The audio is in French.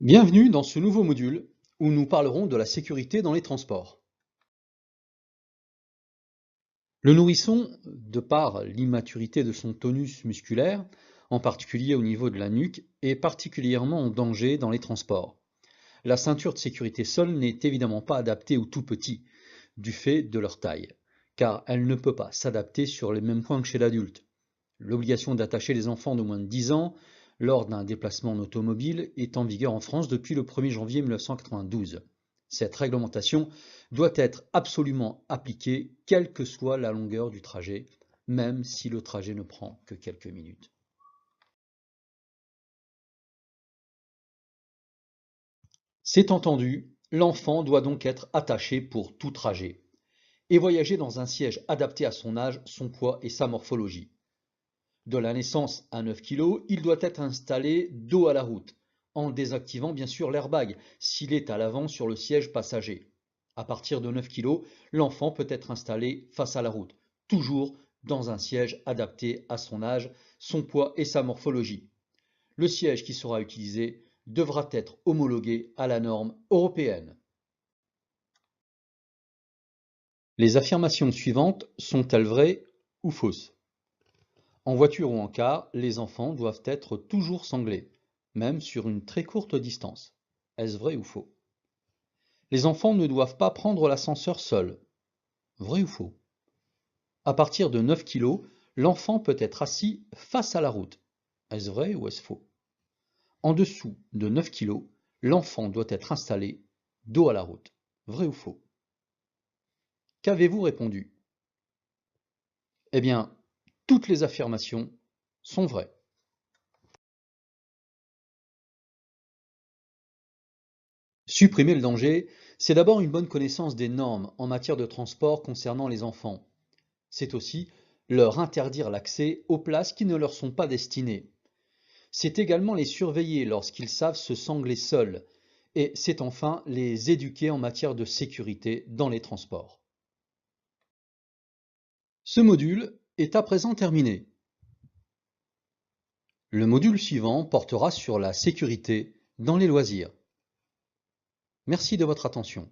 Bienvenue dans ce nouveau module où nous parlerons de la sécurité dans les transports. Le nourrisson, de par l'immaturité de son tonus musculaire, en particulier au niveau de la nuque, est particulièrement en danger dans les transports. La ceinture de sécurité sol n'est évidemment pas adaptée aux tout petits, du fait de leur taille, car elle ne peut pas s'adapter sur les mêmes points que chez l'adulte. L'obligation d'attacher les enfants de moins de 10 ans lors d'un déplacement en automobile est en vigueur en France depuis le 1er janvier 1992. Cette réglementation doit être absolument appliquée, quelle que soit la longueur du trajet, même si le trajet ne prend que quelques minutes. C'est entendu, l'enfant doit donc être attaché pour tout trajet et voyager dans un siège adapté à son âge, son poids et sa morphologie. De la naissance à 9 kg, il doit être installé dos à la route, en désactivant bien sûr l'airbag s'il est à l'avant sur le siège passager. À partir de 9 kg, l'enfant peut être installé face à la route, toujours dans un siège adapté à son âge, son poids et sa morphologie. Le siège qui sera utilisé devra être homologué à la norme européenne. Les affirmations suivantes sont-elles vraies ou fausses? En voiture ou en car, les enfants doivent être toujours sanglés, même sur une très courte distance. Est-ce vrai ou faux? Les enfants ne doivent pas prendre l'ascenseur seul. Vrai ou faux? À partir de 9 kg, l'enfant peut être assis face à la route. Est-ce vrai ou est-ce faux? En dessous de 9 kg, l'enfant doit être installé dos à la route. Vrai ou faux? Qu'avez-vous répondu? Eh bien, toutes les affirmations sont vraies. Supprimer le danger, c'est d'abord une bonne connaissance des normes en matière de transport concernant les enfants. C'est aussi leur interdire l'accès aux places qui ne leur sont pas destinées. C'est également les surveiller lorsqu'ils savent se sangler seuls. Et c'est enfin les éduquer en matière de sécurité dans les transports. Ce module est à présent terminé. Le module suivant portera sur la sécurité dans les loisirs. Merci de votre attention.